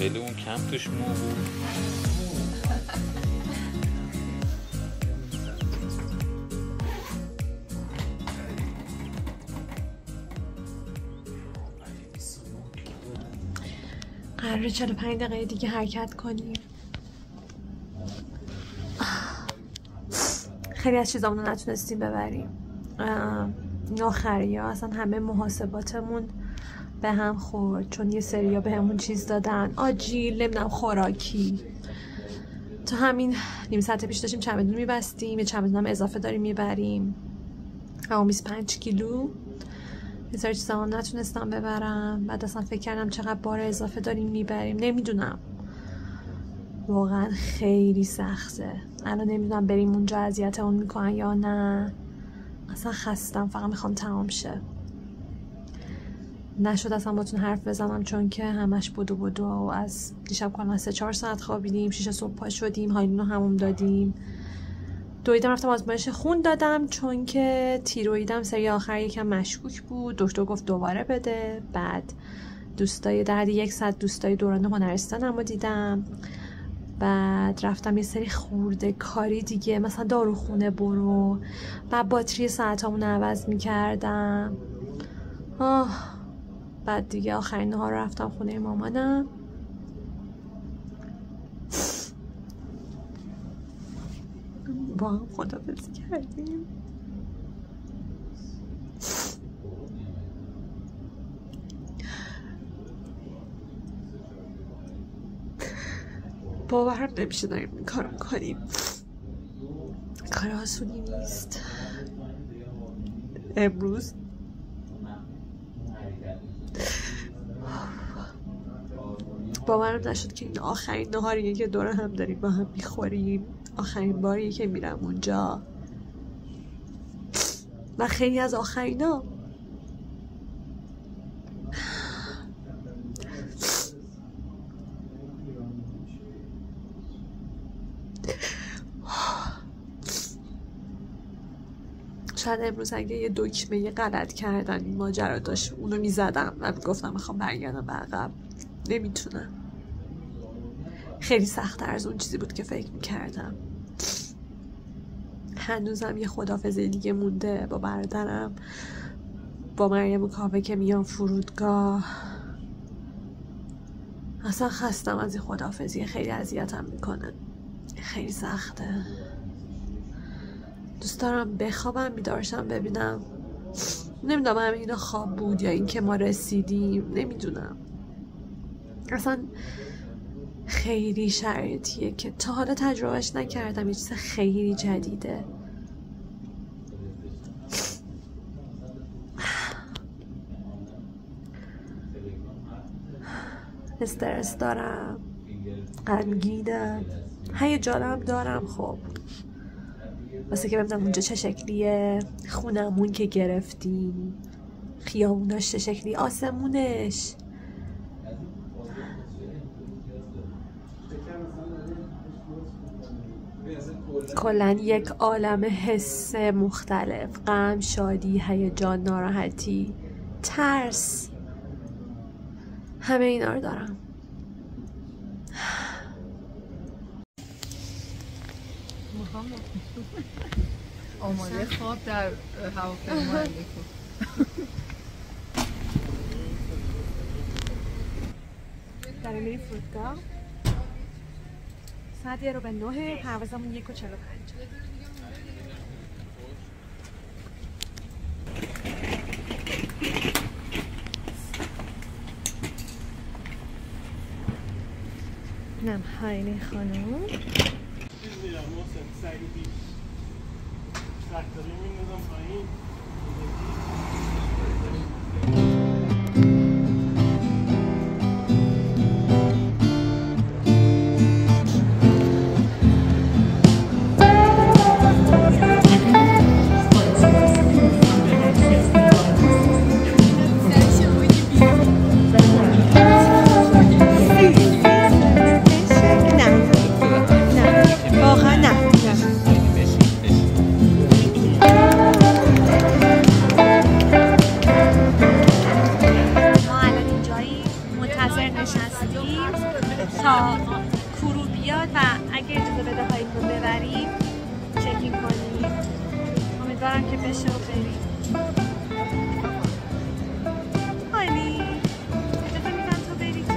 خیلی اون کم توش مو بود. قراره 45 دقیقه دیگه حرکت کنیم. خیلی از چیزامون رو نتونستیم ببریم. آخری ها اصلا همه محاسباتمون به هم خورد چون یه سری ها به همون چیز دادن، آجیل، نمیدونم خوراکی. تا همین نیم ساعت پیش داشتیم چمدون میبستیم، یه چمدون هم اضافه داریم میبریم، همون 25 کیلو. یه سری چیزا هم نتونستم ببرم. بعد اصلا فکر کردم چقدر بار اضافه داریم میبریم. نمیدونم، واقعا خیلی سخته. الان نمیدونم بریم اونجا اذیتمون میکنن یا نه. اصلا خستم، فقط میخوام تمام شه. نشد اصلا باتون حرف بزنم چون که همش بدو و از دیشب کلا 3-4 ساعت خوابیدیم. 6 صبح پا شدیم، هایلینو هموم دادیم، دویدم رفتم آزمایش خون دادم چون که تیرویدم سری آخر یکم مشکوک بود. دکتر گفت دوباره بده. بعد دوستای در 1 ساعت دوستای دوران هنرستانمو دیدم. بعد رفتم یه سری خورده کاری دیگه، مثلا داروخونه برو. بعد باتری ساعتامون عوض میکردم. بعد دیگه آخرین نهار رفتم خونه مامانم. با هم خداحافظی کردیم. باورم نمیشه داریم این کارو میکنیم. کار آسونی نیست. امروز باورم نشد که این آخرین نهاریه که دور هم داریم با هم میخوریم. آخرین باریه که میرم اونجا و خیلی از آخرینا شاید امروز اگه یه دکمه غلط کردن این ماجرا داشت اونو میزدم و میگفتم میخوام برگردم به عقب. نمیتونم. خیلی سخت‌تر از اون چیزی بود که فکر میکردم. هنوزم یه خداحافظی دیگه مونده با برادرم، با مریم و کاوه که میان فرودگاه. اصلا خستم از این خداحافظی. خیلی اذیتم میکنه. خیلی سخته. دوست دارم بخوابم، بیدارشم ببینم. نمیدونم همه اینا خواب بود یا این که ما رسیدیم. نمیدونم. اصلا خیلی شرایطیه که تا حالا تجربهش نکردم. یه چیز خیلی جدیده. استرس دارم، غمگینم، هیجانم دارم. خب واسه که ببینم اونجا چه شکلیه، خونمون که گرفتیم، خیابوناش چه شکلی، آسمونش. کلن یک عالم حس مختلف، غم، شادی، هیجان، ناراحتی، ترس، همه اینا رو دارم. آماده خواب در هواپیما داریم میریم فرودگاه. ساعت 8:09 پروازمون 1:45. نم هایلی خانم تا کرو بیاد و اگه اجازه بده هایتون ببریم چکین کنیم. امیدوارم که بشه و بریم. هانی اجازه میدن تو بری تو.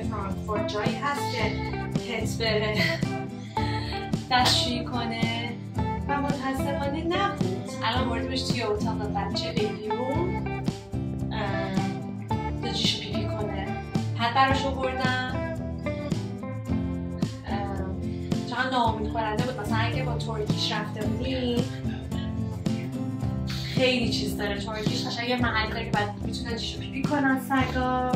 فرانکفورت جایی هست که پت بره دستشویی کنه و متاسفانه نبود. الان بردیمش توی اتاق بچه بیبی روم جیشو پیپی کنه. پد براش آوردم چقدر ناامید کننده بود. مثلا اگه با ترکیش رفته بودیم خیلی چیز داره ترکیش. قشنگ یه محل داره که بعد میتونن جیشو پیپی کنن سگا.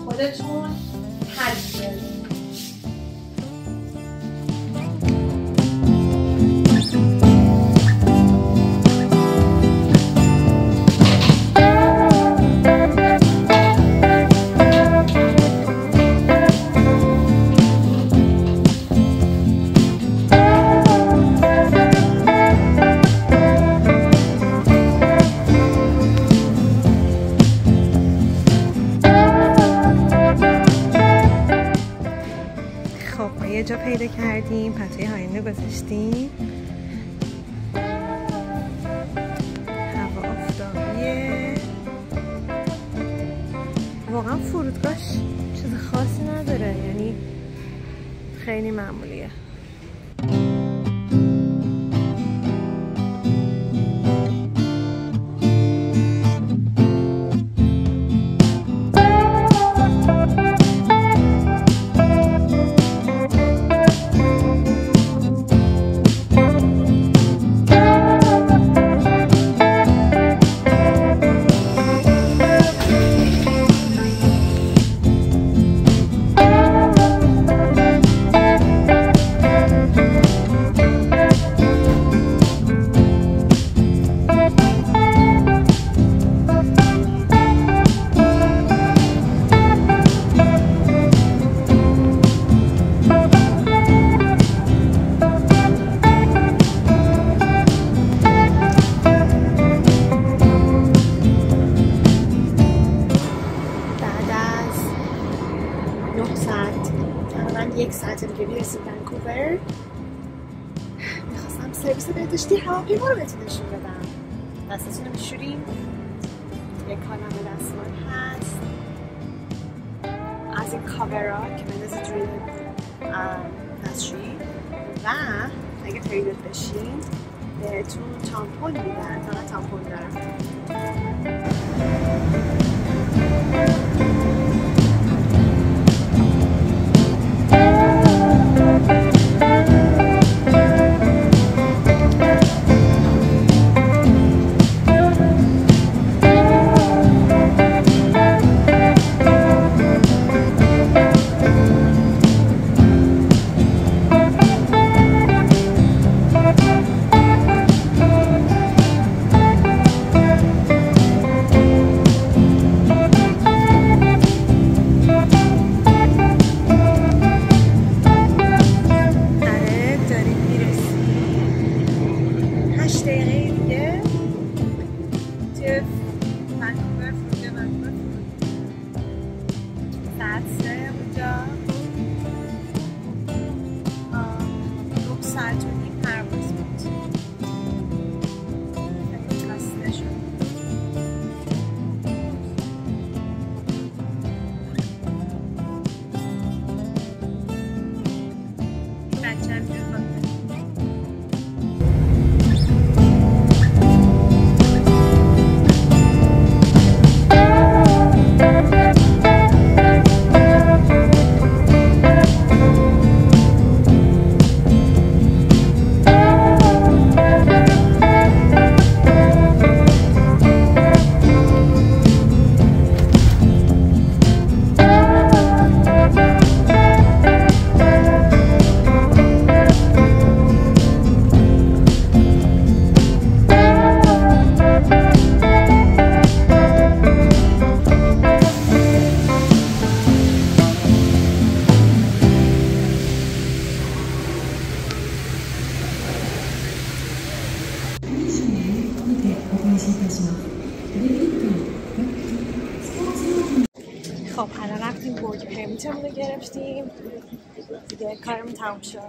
خودتون حل کنید. یه جا پیدا کردیم، پتوی هاینه گذاشتیم. هوا آفتابیه. واقعا فرودگاهش چیز خاصی نداره، یعنی خیلی معمولیه. یک ساعت دیگه میرسیم ونکوور. میخواستم سرویس بهداشتی هواپیما رو بهتون نشون بدم. دستتون رو میشوریم، یک کالم دستمال هست از این کاورا که بندازید روی دستشویی و اگه تریدت بشین بهتون تامپون میدن. فقط تامپون دارم. خب حالا رفتیم ورک پرمیتمون رو گرفتیم دیگه کارمون تموم شد.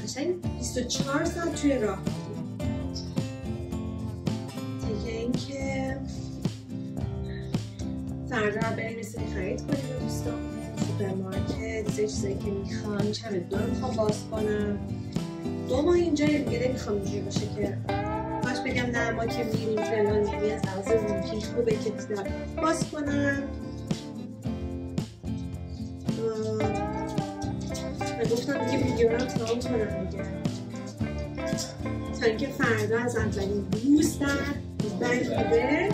قشنگ 24 ساعت توی راه دیگه اینکه فردا بریم یه سری خرید کنیم با دوستان سوپرمارکت چیزایی که میخوام چمدون میخوام باز کنم 2 ماه اینجا دیگه نمیخوام اینجوری باشه که باش بگم نه ما که میریم فلان یعنی از لحاظ روحی خوبه که باز کنم گفتم دیگه ویدیو رو تمام کنم دیگه تا اینکه فردا از اولین روز در بنکوور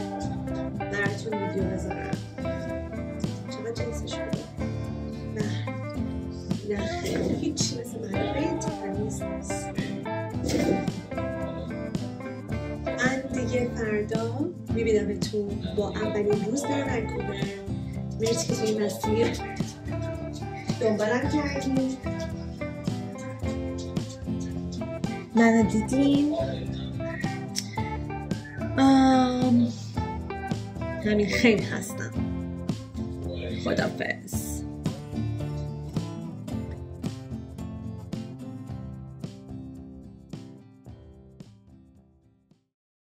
براتون ویدیو بذارم. چقدر جنسش بوده؟ نه خیلی هیچی مثل من تمیز نیست. من دیگه فردا میبینمتون با اولین روز در بنکوور. مرسی که توی مسیر دنبالم کردیم منو دیدین. همین خیلی هستم. خداحافظ.